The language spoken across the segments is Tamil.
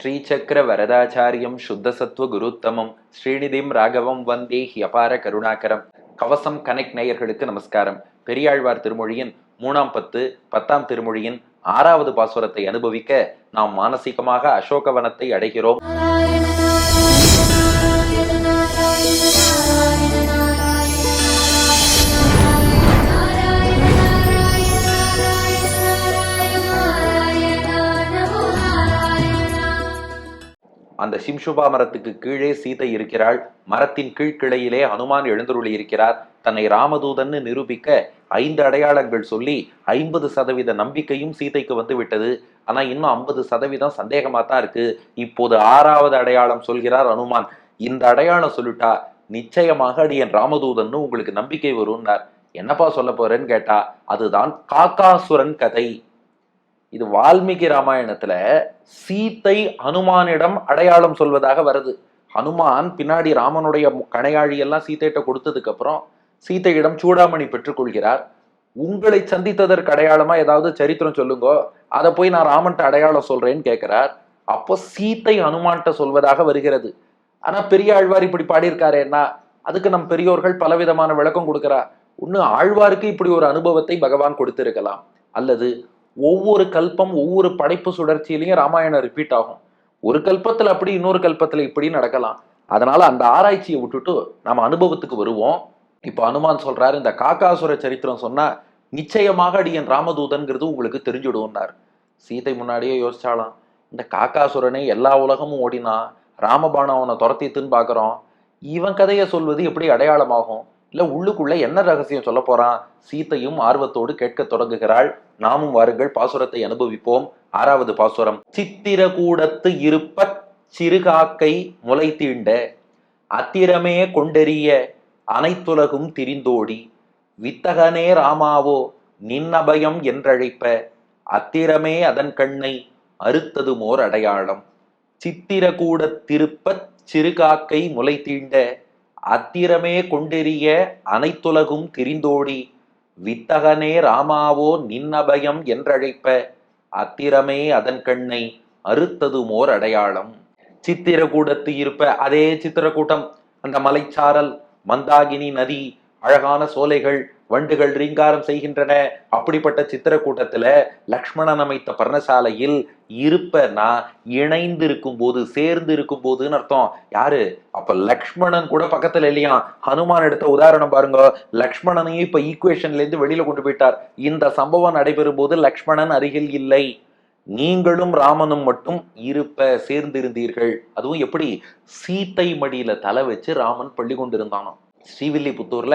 ஸ்ரீசக்கர வரதாச்சாரியம் சுத்தசத்வ குருத்தமம் ஸ்ரீநிதிம் ராகவம் வந்தே ஹியபார கருணாகரம். கவசம் கனெக்ட் நேயர்களுக்கு நமஸ்காரம். பெரியாழ்வார் திருமொழியின் 10ஆம் திருமொழியின் 6வது பாசுரத்தை அனுபவிக்க நாம் மானசீகமாக அசோகவனத்தை அடைகிறோம். அந்த சிம்சுபா மரத்துக்கு கீழே சீதை இருக்கிறாள். மரத்தின் கீழ்கிளையிலே ஹனுமான் எழுந்தருளி இருக்கிறார். தன்னை ராமதூதன்னு நிரூபிக்க 5 அடையாளங்கள் சொல்லி 50% நம்பிக்கையும் சீதைக்கு வந்து விட்டது. ஆனா இன்னும் 50% சந்தேகமா தான் இருக்கு. இப்போது 6வது அடையாளம் சொல்கிறார் ஹனுமான். இந்த அடையாளம் சொல்லிட்டா நிச்சயமாக அடியன் ராமதூதன்னு உங்களுக்கு நம்பிக்கை வரும்னார். என்னப்பா சொல்ல போறேன்னு கேட்டா, அதுதான் காக்காசுரன் கதை. இது வால்மீகி ராமாயணத்துல சீத்தை ஹனுமானிடம் அடையாளம் சொல்வதாக வருது. ஹனுமான் பின்னாடி ராமனுடைய கணையாழி எல்லாம் சீதையிட்ட கொடுத்ததுக்கு அப்புறம் சீதையிடம் சூடாமணி பெற்றுக்கொள்கிறார். உங்களை சந்தித்ததற்கு அடையாளமா ஏதாவது சரித்திரம் சொல்லுங்க, அதை போய் நான் ராமன்ட்ட அடையாளம் சொல்றேன்னு கேட்கிறார். அப்போ சீத்தை ஹனுமான்கிட்ட சொல்வதாக வருகிறது. ஆனா பெரிய ஆழ்வார் இப்படி பாடியிருக்காருன்னா அதுக்கு நம் பெரியோர்கள் பலவிதமான விளக்கம் கொடுக்கிறார். ஒண்ணு, ஆழ்வாருக்கு இப்படி ஒரு அனுபவத்தை பகவான் கொடுத்திருக்கலாம், அல்லது ஒவ்வொரு கல்பம் ஒவ்வொரு படைப்பு சுழற்சியிலையும் ராமாயணம் ரிப்பீட் ஆகும். ஒரு கல்பத்துல அப்படி, இன்னொரு கல்பத்துல இப்படி நடக்கலாம். அதனால அந்த ஆராய்ச்சியை விட்டுட்டு நம்ம அனுபவத்துக்கு வருவோம். இப்ப ஹனுமான் சொல்றாரு, இந்த காக்காசுர சரித்திரம் சொன்னா நிச்சயமாக அடியன் ராமதூதன்கிறது உங்களுக்கு தெரிஞ்சுடுவோம்னார். சீதை முன்னாடியே யோசிச்சாலாம், இந்த காக்காசுரனே எல்லா உலகமும் ஓடினா ராமபானம் அவனை துரத்தித்துன்னு பாக்குறோம், இவன் கதையை சொல்வது எப்படி அடையாளமாகும்? இல்ல உள்ளுக்குள்ள என்ன ரகசியம் சொல்ல போறான்? சீத்தையும் ஆர்வத்தோடு கேட்க தொடங்குகிறாள். நாமும் வாருங்கள், பாசுரத்தை அனுபவிப்போம். 6வது பாசுரம். சித்திரகூடத்து இருப்ப சிறுகாக்கை முளை தீண்ட அத்திரமே கொண்டெறிய அனைத்துலகும் திரிந்தோடி வித்தகனே ராமாவோ நின்னபயம் என்றழைப்ப அத்திரமே அதன் கண்ணை அறுத்தது மோர் அடையாளம். சித்திரகூடத்திருப்ப சிறுகாக்கை முளை தீண்ட அத்திரமே கொண்டெறிய அனைத்துலகும் திரிந்தோடி வித்தகனே ராமாவோ நின்னபயம் என்றழைப்ப அத்திரமே அதன் கண்ணை அறுத்தது மோர் அடையாளம். சித்திரகூடத்து இருப்ப, அதே சித்திரக்கூட்டம், அந்த மலைச்சாரல், மந்தாகினி நதி, அழகான சோலைகள், வண்டுகள் ரீங்காரம் செய்கின்றன. அப்படிப்பட்ட சித்திரக்கூட்டத்துல லக்ஷ்மணன் அமைத்த பர்ணசாலையில் இருப்பனா இணைந்து இருக்கும் போது, சேர்ந்து இருக்கும் போதுன்னு அர்த்தம். யாரு? அப்ப லக்ஷ்மணன் கூட பக்கத்துல இல்லையா? ஹனுமான் எடுத்த உதாரணம் பாருங்க. லக்ஷ்மணனையும் இப்ப ஈக்குவேஷன்ல இருந்து வெளியில கொண்டு போயிட்டார். இந்த சம்பவம் நடைபெறும் போது லக்ஷ்மணன் அருகில் இல்லை. நீங்களும் ராமனும் மட்டும் இருப்ப சேர்ந்திருந்தீர்கள். அதுவும் எப்படி? சீத்தை மடியில தலை வச்சு ராமன் பள்ளி கொண்டிருந்தானோ. ஸ்ரீவில்லிபுத்தூர்ல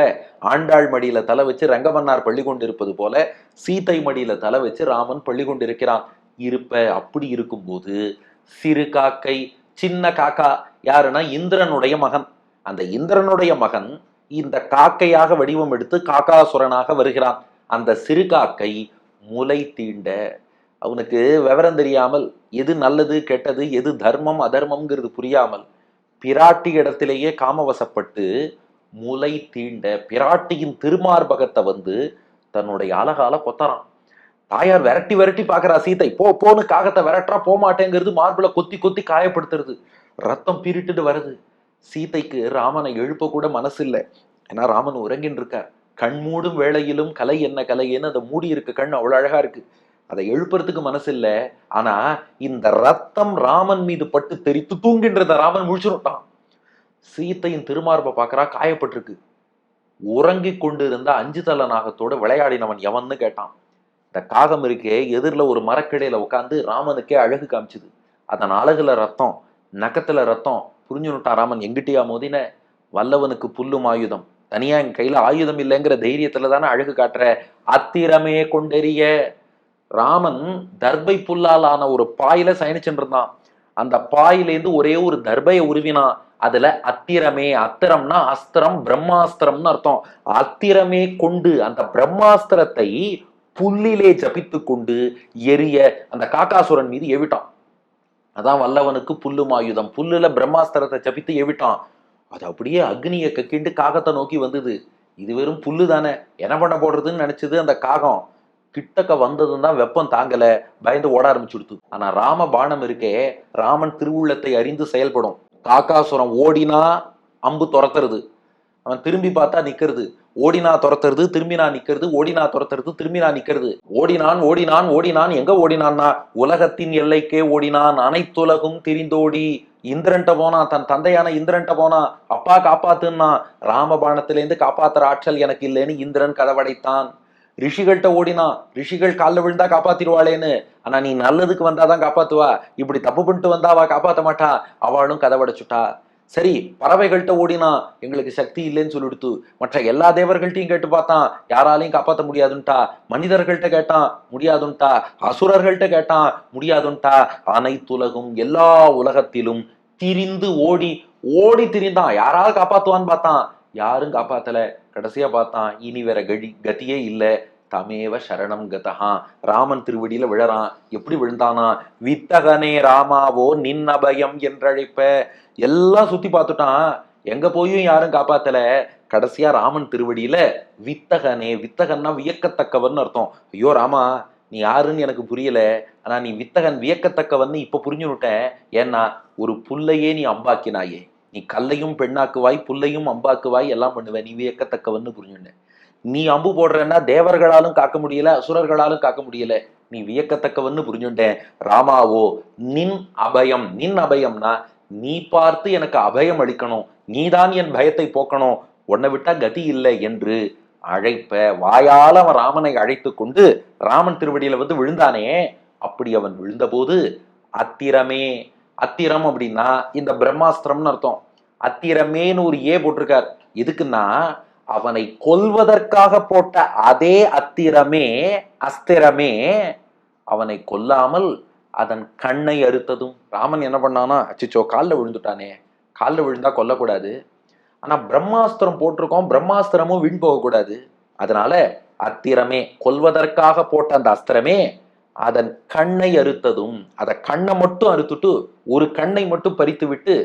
ஆண்டாள் மடியில தலை வச்சு ரங்கமன்னார் பள்ளி கொண்டிருப்பது போல சீத்தை மடியில தலை வச்சு ராமன் பள்ளி கொண்டிருக்கிறான். இருப்ப அப்படி இருக்கும்போது சிறு காக்கை, சின்ன காக்கா, யாருன்னா இந்திரனுடைய மகன். அந்த இந்திரனுடைய மகன் இந்த காக்கையாக வடிவம் எடுத்து காக்காசுரனாக வருகிறான். அந்த சிறு காக்கை முளை தீண்ட, அவனுக்கு விவரம் தெரியாமல், எது நல்லது கெட்டது, எது தர்மம் அதர்மம்ங்கிறது புரியாமல் பிராட்டி இடத்திலேயே காமவசப்பட்டு முளை தீண்ட பிராட்டியின் திருமார்பகத்தை வந்து தன்னுடைய அழகால கொத்தறான். தாயார் விரட்டி விரட்டி பாக்குறா சீதை, போன்னு காகத்தை விரட்டுறா, போமாட்டேங்கிறது, மார்புல கொத்தி கொத்தி காயப்படுத்துறது, ரத்தம் பீரிட்டு வருது. சீதைக்கு ராமனை எழுப்ப கூட மனசு இல்லை. ஏன்னா ராமன் உறங்கின்னு இருக்கார். கண் மூடும் வேளையிலும் கலை என்ன கலைன்னு அந்த மூடி இருக்க கண் அவ்வளவு அழகா இருக்கு, அதை எழுப்புறதுக்கு மனசு இல்லை. ஆனா இந்த ரத்தம் ராமன் மீது பட்டு தெரித்து தூங்கின்றத ராமன் முழிச்சுட்டான். சீத்தையின் திருமார்பை பார்க்கறா, காயப்பட்டிருக்கு. உறங்கி கொண்டு இருந்த 5 தலை நாகத்தோட விளையாடினவன் எவன்னு கேட்டான். இந்த காகம் இருக்கே, எதிரில ஒரு மரக்கிடையில உட்காந்து ராமனுக்கே அழகு காமிச்சுது. அதன் அழகுல ரத்தம், நகத்துல ரத்தம். புரிஞ்சுட்டான் ராமன், எங்கிட்டியா மோதின? வல்லவனுக்கு புல்லும் ஆயுதம், தனியா என் கையில ஆயுதம் இல்லைங்கிற தைரியத்துல தானே அழகு காட்டுற. அத்திரமே கொண்டெறிய, ராமன் தர்பை புல்லால் ஆன ஒரு பாயில சயனிச்சுட்டு இருந்தான். அந்த பாயிலேருந்து ஒரே ஒரு தர்பையை உருவினான். அதுல அத்திரமே, அத்திரம்னா அஸ்திரம், பிரம்மாஸ்திரம்னு அர்த்தம். அத்திரமே கொண்டு அந்த பிரம்மாஸ்திரத்தை புல்லிலே ஜபித்து கொண்டு எரிய அந்த காக்காசுரன் மீது எவிட்டான். அதான் வல்லவனுக்கு புல்லும் ஆயுதம். புல்லுல பிரம்மாஸ்திரத்தை ஜபித்து எவிட்டான். அது அப்படியே அக்னியை கக்கிண்டு காகத்தை நோக்கி வந்தது. இது வெறும் புல்லு தானே, என்ன பண்ண போடுறதுன்னு நினைச்சது அந்த காகம். கிட்டக்க வந்ததும் தான் வெப்பம் தாங்கல, பயந்து ஓட ஆரம்பிச்சுடுத்து. ஆனா ராம பாணம் இருக்கே, ராமன் திருவுள்ளத்தை அறிந்து செயல்படும். காக்காசுரம் ஓடினா அம்பு துரத்துறது, அவன் திரும்பி பார்த்தா நிக்கிறது, ஓடினா துரத்துறது, திரும்பினா நிக்கிறது, ஓடினா துரத்துறது, திரும்பினா நிக்கிறது. ஓடினான் ஓடினான் ஓடினான், எங்க ஓடினான்னா உலகத்தின் எல்லைக்கே ஓடினான். அனைத்துலகும் திரிந்தோடி இந்திரன்ட்ட போனா, தன் தந்தையான இந்திரன்ட்ட போனா, அப்பா காப்பாத்துன்னா. ராமபாணத்திலேருந்து காப்பாத்துற ஆற்றல் எனக்கு இல்லைன்னு இந்திரன் கதவடைத்தான். ரிஷிகள்கிட்ட ஓடினா, ரிஷிகள் காலில் விழுந்தா காப்பாத்திடுவாளேன்னு. ஆனா நீ நல்லதுக்கு வந்தாதான் காப்பாத்துவா, இப்படி தப்பு பண்ணிட்டு வந்தா அவ காப்பாத்த மாட்டா, அவளும் கதவடைச்சுட்டா. சரி, பறவைகள்கிட்ட ஓடினா, எங்களுக்கு சக்தி இல்லைன்னு சொல்லிடுத்து. மற்ற எல்லா தேவர்கள்ட்டையும் கேட்டு பார்த்தான், யாராலையும் காப்பாற்ற முடியாதுன்ட்டா. மனிதர்கள்ட்ட கேட்டான், முடியாதுன்ட்டா. அசுரர்கள்ட்ட கேட்டான், முடியாதுன்ட்டா. அனைத்துலகும் எல்லா உலகத்திலும் திரிந்து ஓடி ஓடி திரிந்தான், யாராவது காப்பாத்துவான்னு பார்த்தான், யாரும் காப்பாத்தல. கடைசியா பார்த்தான், இனி வேற கதியே இல்ல. தமேவ சரணம் கதஹா, ராமன் திருவடியில விழறான். எப்படி விழுந்தானா, வித்தகனே ராமாவோ நின் அபயம் என்றழைப்ப. எல்லாம் சுத்தி பார்த்துட்டான், எங்க போயும் யாரும் காப்பாத்தல. கடைசியா ராமன் திருவடியில வித்தகனே, வித்தகன்னா வியக்கத்தக்கவன் அர்த்தம். ஐயோ ராமா, நீ யாருன்னு எனக்கு புரியல, ஆனா நீ வித்தகன், வியக்கத்தக்கவன் இப்ப புரிஞ்சுனுட்டேன். ஏன்னா ஒரு புல்லையே நீ அம்பாக்கினாயே, நீ கல்லையும் பெண்ணாக்குவாய், புல்லையும் அம்பாக்குவாய், எல்லாம் பண்ணுவ, நீ வியக்கத்தக்கவன்னு புரிஞ்சுட்டேன். நீ அம்பு போடுறன்னா தேவர்களாலும் காக்க முடியல, அசுரர்களாலும் காக்க முடியல, நீ வியக்கத்தக்கவன்னு புரிஞ்சுட்டேன். ராமாவோ நின் அபயம், நின் அபயம்னா நீ பார்த்து எனக்கு அபயம் அளிக்கணும், நீதான் என் பயத்தை போக்கணும், உன்னை விட்டா கதி இல்லை என்று அழைப்ப. வாயால் அவன் ராமனை அழைத்து கொண்டு ராமன் திருவடியில வந்து விழுந்தானே, அப்படி அவன் விழுந்தபோது அத்திரமே, அத்திரம் அப்படின்னா இந்த பிரம்மாஸ்திரம்னு அர்த்தம். அத்திரமேன்னு ஒரு போட்டிருக்கார். எதுக்குன்னா அவனை கொல்வதற்காக போட்ட அதே அத்திரமே, அஸ்திரமே அவனை கொல்லாமல் அதன் கண்ணை அறுத்ததும். ராமன் என்ன பண்ணானா, அச்சிச்சோ காலில் விழுந்துட்டானே, காலில் விழுந்தா கொல்லக்கூடாது, ஆனா பிரம்மாஸ்திரம் போட்டிருக்கோம், பிரம்மாஸ்திரமும் வீண் போகக்கூடாது, அதனால அத்திரமே, கொல்வதற்காக போட்ட அந்த அஸ்திரமே அதன் கண்ணை அறுத்ததும். அதை கண்ணை மட்டும் அறுத்துட்டு ஒரு கண்ணை மட்டும் பறித்து விட்டு,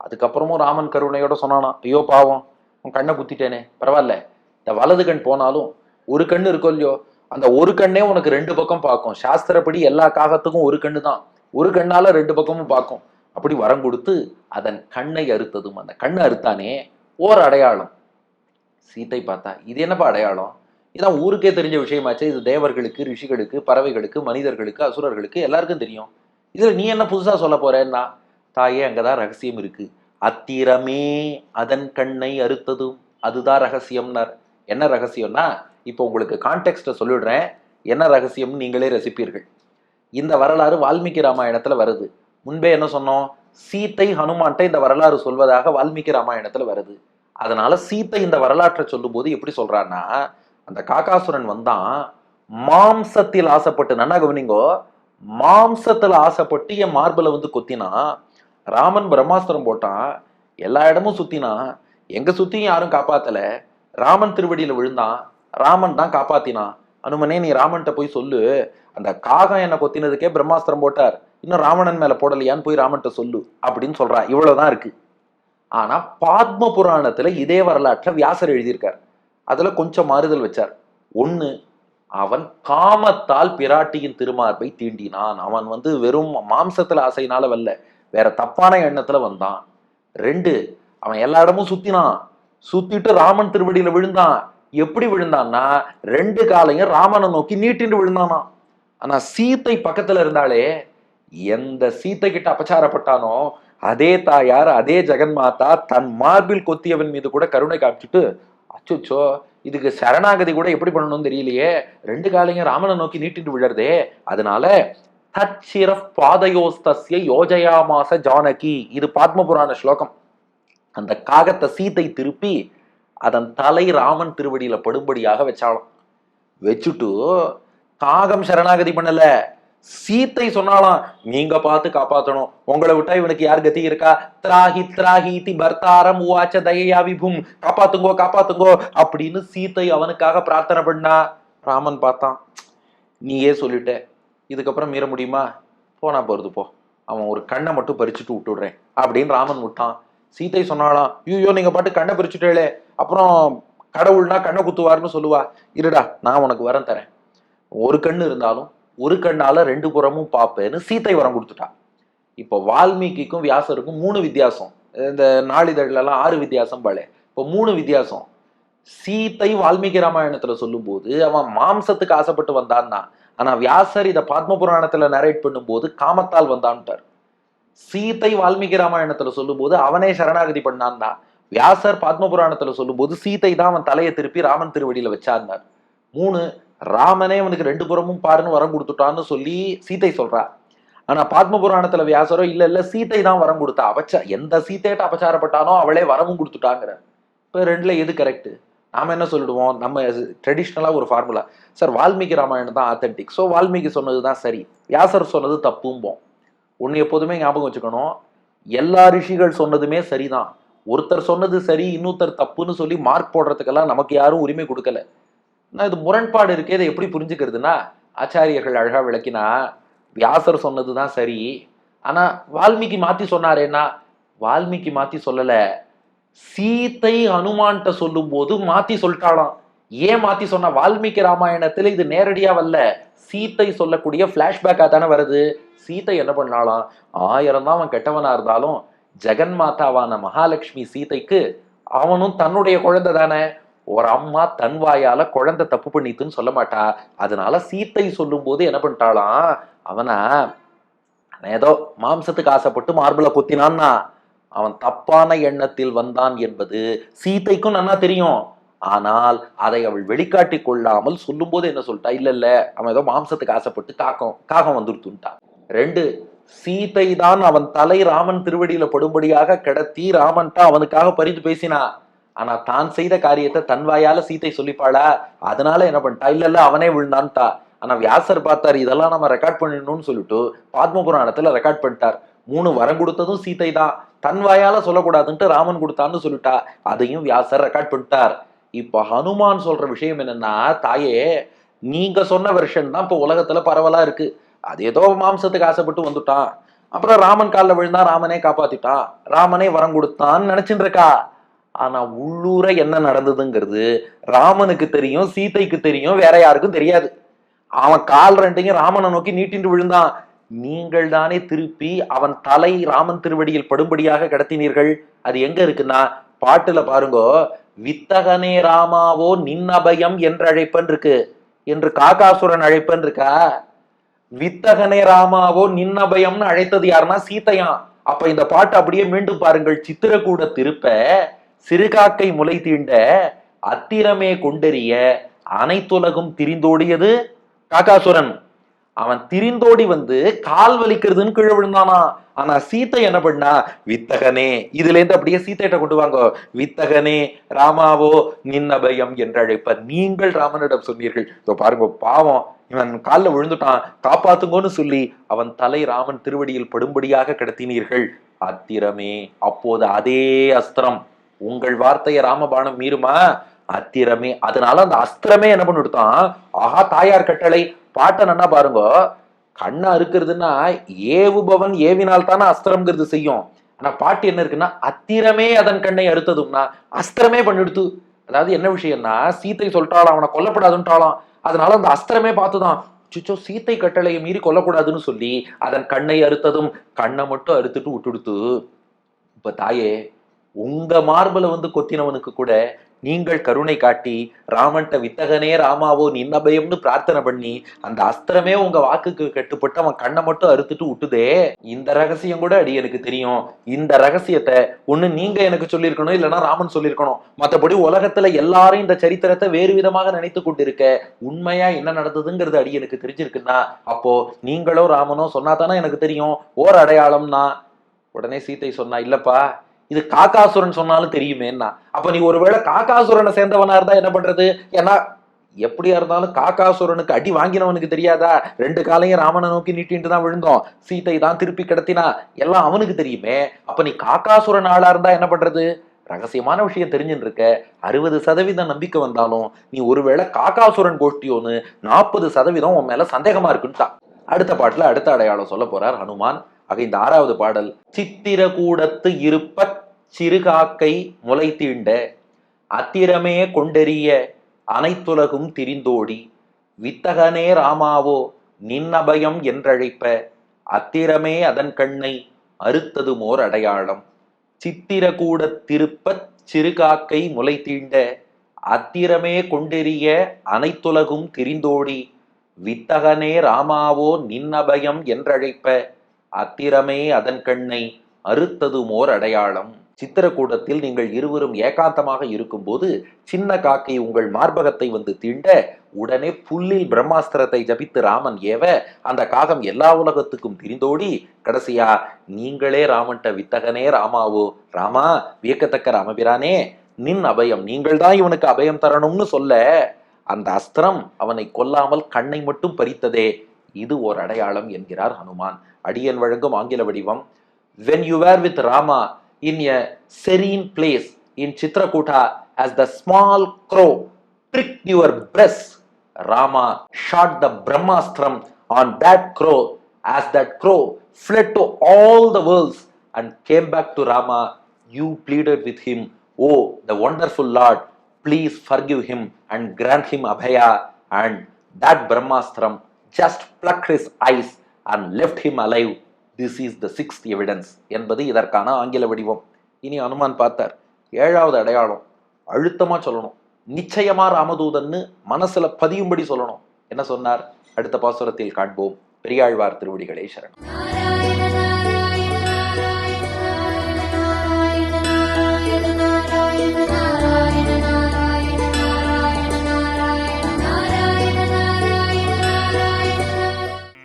அதுக்கப்புறமும் ராமன் கருணையோட சொன்னானா, ஐயோ பாவம், உன் கண்ணை குத்திட்டேனே, பரவாயில்ல, இந்த வலது கண் போனாலும் ஒரு கண்ணு இருக்கோ இல்லையோ, அந்த ஒரு கண்ணே உனக்கு ரெண்டு பக்கம் பார்க்கும். சாஸ்திரப்படி எல்லா காகத்துக்கும் ஒரு கண்ணு தான், ஒரு கண்ணால ரெண்டு பக்கமும் பார்க்கும். அப்படி வரம் கொடுத்து அதன் கண்ணை அறுத்ததும். அந்த கண்ணை அறுத்தானே, ஓர் அடையாளம். சீத்தை பார்த்தா, இது என்னப்பா அடையாளம், இதான் ஊருக்கே தெரிஞ்ச விஷயமாச்சு, இது தேவர்களுக்கு, ரிஷிகளுக்கு, பறவைகளுக்கு, மனிதர்களுக்கு, அசுரர்களுக்கு எல்லாருக்கும் தெரியும், இதுல நீ என்ன புதுசா சொல்ல போறேன்னா, தாயே அங்கதான் ரகசியம் இருக்கு. அத்திரமே அதன் கண்ணை அறுத்ததும், அதுதான் ரகசியம்னார். என்ன ரகசியம்னா, இப்போ உங்களுக்கு கான்டெக்ஸ்ட சொல்லிடுறேன், என்ன ரகசியம்னு நீங்களே ரசிப்பீர்கள். இந்த வரலாறு வால்மீகி ராமாயணத்துல வருது. முன்பே என்ன சொன்னோம், சீத்தை ஹனுமான்ட்ட இந்த வரலாறு சொல்வதாக வால்மீகி ராமாயணத்துல வருது. அதனால சீத்தை இந்த வரலாற்றை சொல்லும் போது எப்படி சொல்றான்னா, அந்த காக்காசுரன் வந்தான், மாம்சத்தில் ஆசைப்பட்டு, நன்னா கவனிங்கோ, மாம்சத்துல ஆசைப்பட்டு என் மார்பல வந்து கொத்தினா. ராமன் பிரம்மாஸ்திரம் போட்டான், எல்லா இடமும் சுத்தினான், எங்க சுத்தியும் யாரும் காப்பாத்தல. ராமன் திருவடியில விழுந்தான், ராமன் தான் காப்பாத்தினான். அனுமனே, நீ ராமன்ட்ட போய் சொல்லு, அந்த காகம் என்ன கொத்தினதுக்கே பிரம்மாஸ்திரம் போட்டார், இன்னும் ராவணன் மேல போடலையான்னு போய் ராமன்ட்ட சொல்லு அப்படின்னு சொல்றா. இவ்வளவுதான் இருக்கு. ஆனா பாத்ம புராணத்துல இதே வரலாற்றை வியாசர் எழுதியிருக்கார். அதுல கொஞ்சம் மாறுதல் வச்சார். ஒண்ணு, அவன் காமத்தால் பிராட்டியின் திருமார்பை தீண்டினான். அவன் வந்து வெறும் மாம்சத்துல ஆசையினால வரல, வேற தப்பான எண்ணத்துல வந்தான். ரெண்டு, அவன் எல்லா இடமும் சுத்தினான், சுத்திட்டு ராமன் திருவடியில விழுந்தான். எப்படி விழுந்தான்னா, ரெண்டு காலையும் ராமனை நோக்கி நீட்டின்னு விழுந்தானா. ஆனா சீத்தை பக்கத்துல இருந்தாலே, எந்த சீத்தை கிட்ட அபச்சாரப்பட்டானோ அதே தாயார், அதே ஜெகன்மாதா தன் மார்பில் கொத்தியவன் மீது கூட கருணை காமிச்சுட்டு, அச்சோச்சோ இதுக்கு சரணாகதி கூட எப்படி பண்ணணும்னு தெரியலையே, ரெண்டு காலையும் ராமனை நோக்கி நீட்டிட்டு விழறதே, அதனால தச்சிர பாதயோஸ்தஸ்ய யோஜயாமாச ஜானகி, இது பாத்ம புராண ஸ்லோகம். அந்த காகத்தை சீத்தை திருப்பி அதன் தலை ராமன் திருவடியில படும்படியாக வச்சாலும். வச்சுட்டு காகம் சரணாகதி பண்ணல, சீத்தை சொன்னாலாம், நீங்க பார்த்து காப்பாத்தணும், உங்களை விட்டா இவனுக்கு யார் கதி இருக்கா, திராஹி திராஹிதி பர்த்தாரம் உவாச்ச தயையா விபும், காப்பாத்துங்கோ காப்பாத்துங்கோ அப்படின்னு சீத்தை அவனுக்காக பிரார்த்தனை பண்ணா. ராமன் பார்த்தான், நீயே சொல்லிட்ட, இதுக்கப்புறம் மீற முடியுமா, போனா போறது போ, அவன் ஒரு கண்ணை மட்டும் பறிச்சுட்டு விட்டுடுறேன் அப்படின்னு ராமன் விட்டான். சீத்தை சொன்னாலாம், ஐயோ நீங்க பாட்டு கண்ணை பறிச்சுட்டே, அப்புறம் கடவுள்னா கண்ணை குத்துவாருன்னு சொல்லுவா, இருடா நான் உனக்கு வரம் தரேன், ஒரு கண்ணு இருந்தாலும் ஒரு கண்ணால ரெண்டு புறமும் பார்ப்பேன்னு சீத்தை வரம் கொடுத்துட்டா. இப்போ வால்மீகிக்கும் வியாசருக்கும் 3 வித்தியாசம். இந்த நாளிதழ்லாம் 6 வித்தியாசம் பாளே. இப்போ 3 வித்தியாசம். சீத்தை வால்மீகி ராமாயணத்துல சொல்லும் போது அவன் மாம்சத்துக்கு ஆசைப்பட்டு வந்தான்னா, ஆனா வியாசர் இதை பத்ம புராணத்துல நரேட் பண்ணும்போது காமத்தால் வந்தான்ட்டார். சீத்தை வால்மீகி ராமாயணத்துல சொல்லும் போது அவனே சரணாகதி பண்ணான்னா, வியாசர் பத்ம புராணத்துல சொல்லும் போது சீத்தை தான் அவன் தலையை திருப்பி ராமன் திருவடியில வச்சார்னார். 3 ராமனே அவனுக்கு 2 புறமும் பாருன்னு வரம் கொடுத்துட்டான்னு சொல்லி சீத்தை சொல்றா. ஆனா பத்ம புராணத்துல வியாசரோ இல்ல இல்ல சீத்தை தான் வரம் கொடுத்தா, எந்த சீத்தையிட்ட அபச்சாரப்பட்டானோ அவளே வரமும் கொடுத்துட்டாங்கிற. இப்ப ரெண்டுல எது கரெக்ட்? நாம என்ன சொல்லிடுவோம், நம்ம ட்ரெடிஷ்னலா ஒரு ஃபார்முலா, சார் வால்மீகி ராமாயணம் தான் ஆத்தென்டிக், ஸோ வால்மீகி சொன்னதுதான் சரி, வியாசர் சொன்னது தப்பும்போம். ஒன்னு எப்போதுமே ஞாபகம் வச்சுக்கணும், எல்லா ரிஷிகள் சொன்னதுமே சரிதான். ஒருத்தர் சொன்னது சரி இன்னொருத்தர் தப்புன்னு சொல்லி மார்க் போடுறதுக்கெல்லாம் நமக்கு யாரும் உரிமை கொடுக்கல. இது முரண்பாடு இருக்கே, இதை எப்படி புரிஞ்சுக்கிறதுனா, ஆச்சாரியர்கள் அழகா விளக்கினா, வியாசர் சொன்னதுதான் சரி, ஆனா வால்மீகி மாத்தி சொன்னாரேன்னா, வால்மீகி மாத்தி சொல்லல, சீத்தை ஹனுமான்கிட்ட சொல்லும் போது மாத்தி சொல்லிட்டாளாம். ஏன் மாத்தி சொன்னா? வால்மீகி ராமாயணத்துல இது நேரடியா வரல, சீத்தை சொல்லக்கூடிய பிளாஷ்பேக்கா தானே வருது. சீத்தை என்ன பண்ணாலாம், 1000 தான் அவன் கெட்டவனா இருந்தாலும் ஜெகன் மாதாவான மகாலட்சுமி சீதைக்கு அவனும் தன்னுடைய குழந்தை தானே. ஒரு அம்மா தன் வாயால குழந்தை தப்பு பண்ணிட்டுன்னு சொல்ல மாட்டா. அதனால சீத்தை சொல்லும் போது என்ன பண்ணிட்டாலாம், அவனா ஏதோ மாம்சத்துக்கு ஆசைப்பட்டு மார்புல குத்தினான்னா அவன் தப்பான எண்ணத்தில் வந்தான் என்பது சீதைக்கும் நன்னா தெரியும். ஆனால் அதை அவள் வெளிக்காட்டி கொள்ளாமல் சொல்லும் போது என்ன சொல்லிட்டா, இல்ல இல்ல அவன் ஏதோ மாம்சத்துக்கு ஆசைப்பட்டு காகம் வந்துருத்துட்டா. 2 சீதை தான் அவன் தலை ராமன் திருவடியில படும்படியாக கிடத்தி ராமன்ட்டா அவனுக்காக பரிந்து பேசினா. ஆனா தான் செய்த காரியத்தை தன் வாயால சீதை சொல்லிப்பாளா? அதனால என்ன பண்ணிட்டா, இல்ல இல்ல அவனே விழுந்தான்ட்டா. ஆனா வியாசர் பார்த்தாரு, இதெல்லாம் நம்ம ரெக்கார்ட் பண்ணிடணும்னு சொல்லிட்டு பத்ம புராணத்துல ரெக்கார்ட் பண்ணிட்டார். 3 வரம் கொடுத்ததும் சீதை தான், தன் வாயால சொல்லக்கூடாதுன்ட்டு ராமன் கொடுத்தான்னு சொல்லிட்டா. அதையும் வியாசர் ரெக்கார்ட் பண்ணிட்டார். இப்ப ஹனுமான் சொல்ற விஷயம் என்னன்னா, தாயே நீங்க சொன்ன வெர்ஷன் தான் இப்ப உலகத்துல பரவலா இருக்கு. அது ஏதோ மாம்சத்துக்கு ஆசைப்பட்டு வந்துட்டான், அப்புறம் ராமன் காலில் விழுந்தா ராமனே காப்பாத்திட்டான், ராமனே வரம் கொடுத்தான்னு நினைச்சுட்டு இருக்கா. ஆனா உள்ளூர என்ன நடந்ததுங்கிறது ராமனுக்கு தெரியும், சீதைக்கு தெரியும், வேற யாருக்கும் தெரியாது. அவன் கால் ரெண்டையும் ராமனை நோக்கி நீட்டின்று விழுந்தான். நீங்கள் தானே திருப்பி அவன் தலை ராமன் திருவடியில் படும்படியாக கடத்தினீர்கள். அது எங்க இருக்குன்னா பாட்டுல பாருங்க, வித்தகனே ராமாவோ நின்னபயம் என்று அழைப்பன் இருக்கு, என்று காகாசுரன் அழைப்பன் இருக்கா. வித்தகனே ராமாவோ நின்னபயம்னு அழைத்தது யாருன்னா சீதையான். அப்ப இந்த பாட்டு அப்படியே மீண்டும் பாருங்கள். சித்திரக்கூட திருப்ப சிறுகாக்கை முளை தீண்ட அத்திரமே கொண்டெறிய அனைத்துலகும் திரிந்தோடியது காகாசுரன். அவன் திரிந்தோடி வந்து கால் வலிக்கிறதுன்னு கீழே விழுந்தானா. ஆனா சீத்தை என்ன பண்ணா, வித்தகனே, இதுல இருந்து அப்படியே சீத்தையிட்ட கொண்டு வாங்க, வித்தகனே ராமாவோ நின்னபயம் என்று அழைப்ப நீங்கள் ராமனிடம் சொன்னீர்கள். இதோ பாருங்க, பாவம் இவன் காலில் விழுந்துட்டான், காப்பாத்துங்கன்னு சொல்லி அவன் தலை ராமன் திருவடியில் படும்படியாக கடத்தினீர்கள். அத்திரமே, அப்போது அதே அஸ்திரம், உங்கள் வார்த்தையை ராமபாணம் மீறுமா? அத்திரமே, அதனால அந்த அஸ்திரமே என்ன பண்ணிவிட்டான், ஆஹா தாயார் கட்டளை. பாட்டை நன்னா பாருங்க, கண்ணா இருக்கிறதுன்னா ஏவுபவன் ஏவினால் தானே அஸ்திரம்ங்கிறது செய்யும். ஆனா பாட்டு என்ன இருக்குன்னா, அத்திரமே அதன் கண்ணை அறுத்ததும்னா அஸ்திரமே பண்ணிடுத்து. அதாவது என்ன விஷயம்னா, சீத்தை சொல்லிட்டாலும் அவனை கொல்லப்படாதுன்ட்டாலும், அதனால அந்த அஸ்திரமே பார்த்துதான் சுச்சோ சீத்தை கட்டளையை மீறி கொல்லக்கூடாதுன்னு சொல்லி அதன் கண்ணை அறுத்ததும் கண்ணை மட்டும் அறுத்துட்டு விட்டுடுத்து. இப்ப தாயே, உங்க மார்பல வந்து கொத்தினவனுக்கு கூட நீங்கள் கருணை காட்டி ராமன்ட்ட வித்தகனே ராமாவோ நின்னபயம்னு பிரார்த்தனை பண்ணி அந்த அஸ்திரமே உங்க வாக்குக்கு கட்டுப்பட்டு அவன் கண்ணை மட்டும் அறுத்துட்டு விட்டுதே. இந்த ரகசியம் கூட அடி எனக்கு தெரியும். இந்த ரகசியத்தை ஒண்ணு நீங்க எனக்கு சொல்லியிருக்கணும், இல்லைன்னா ராமன் சொல்லியிருக்கணும். மற்றபடி உலகத்துல எல்லாரும் இந்த சரித்திரத்தை வேறு விதமாக நினைத்து கொண்டிருக்க, உண்மையா என்ன நடந்ததுங்கிறது அடி எனக்கு தெரிஞ்சிருக்குன்னா அப்போ நீங்களோ ராமனோ சொன்னாதானே எனக்கு தெரியும். ஓர் அடையாளம்னா உடனே சீத்தை சொன்னா, இல்லப்பா இது காகாசுரன் சொன்னாலும் தெரியுமேன்னா. அப்ப நீ ஒருவேளை காகாசுரனை சேர்ந்தவனா இருந்தா என்ன பண்றது? ஏன்னா எப்படியா இருந்தாலும் காகாசுரனுக்கு அடி வாங்கினவனுக்கு தெரியாதா? 2 காலையும் ராமனை நோக்கி நீட்டின்ட்டு தான் விழுந்தோம், சீத்தை தான் திருப்பி கிடத்தினா, எல்லாம் அவனுக்கு தெரியுமே. அப்ப நீ காகாசுரன் ஆளா இருந்தா என்ன பண்றது? ரகசியமான விஷயம் தெரிஞ்சுட்டு இருக்க, 60% நம்பிக்கை வந்தாலும் நீ ஒருவேளை காகாசுரன் கோஷ்டியோன்னு 40% உன் மேல சந்தேகமா இருக்குன்ட்டா. அடுத்த பாட்டுல அடுத்த அடையாளம் சொல்ல போறார் ஹனுமான். ஆக இந்த 6வது பாடல், சித்திரகூடத்து இருப்ப சிறுகாக்கை முளை தீண்ட அத்திரமே கொண்டெறிய அனைத்துலகும் திரிந்தோடி வித்தகனே ராமாவோ நின்னபயம் என்றழைப்ப அத்திரமே அதன் கண்ணை அறுத்ததுமோர் அடையாளம். சித்திரகூடத் திருப்பச் சிறுகாக்கை முலை தீண்ட அத்திரமே கொண்டெறிய அனைத்துலகும் திரிந்தோடி வித்தகனே ராமாவோ நின்னபயம் என்றழைப்ப அத்திரமே அதன் கண்ணை அறுத்ததுமோர் அடையாளம். சித்திரக்கூடத்தில் நீங்கள் இருவரும் ஏகாந்தமாக இருக்கும்போது சின்ன காக்கை உங்கள் மார்பகத்தை வந்து தீண்ட உடனே புல்லில் பிரம்மாஸ்திரத்தை ஜபித்து ராமன் ஏவ அந்த காகம் எல்லா உலகத்துக்கும் திரிந்தோடி கடைசியா நீங்களே ராமன்ட்ட வித்தகனே ராமாவோ, ராமா வியக்கத்தக்க ராமபிரானே நின் அபயம், நீங்கள் தான் இவனுக்கு அபயம் தரணும்னு சொல்ல அந்த அஸ்திரம் அவனை கொல்லாமல் கண்ணை மட்டும் பறித்ததே, இது ஓர் அடையாளம் என்கிறார் ஹனுமான். அடியன் வழங்கும் ஆங்கில வடிவம். When you were with Rama in a serene place in Chitrakuta, as the small crow pricked your breast, Rama shot the Brahmastram on that crow. As that crow fled to all the worlds and came back to Rama, you pleaded with him, "Oh, the wonderful Lord, please forgive him and grant him abhaya." And that Brahmastram just plucked his eyes and left him alive. This is the sixth evidence என்பது இதற்கான ஆங்கில வடிவம். இனி அனுமான் பார்த்தார். ஏழாவது அடையாளம் அழுத்தமா சொல்லணும், நிச்சயமா ராமதூதன்னு மனசுல பதியும்படி சொல்லணும். என்ன சொன்னார்? அடுத்த பாசுரத்தில் காண்போம். பெரியாழ்வார் திருவடிகளே சரணம்.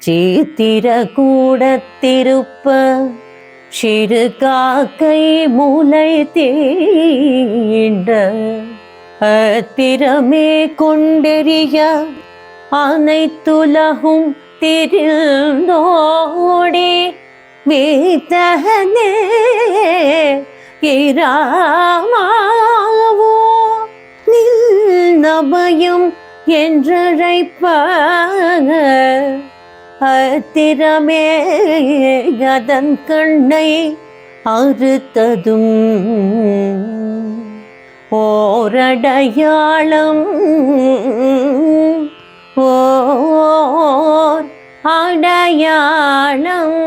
சித்திரகூடத்திருப்ப சிறுகாக்கை முலை தீண்ட அத்திரமே கொண்டெறிய அனைத்துலகும் திரிந்தோடி வித்தகனே இராமாவோ நின்னபயம் என்றழைப்ப அத்திரமே அதன் கண்ணை அறுத்ததும் ஓரடையாளம், ஓர் அடையாளம்.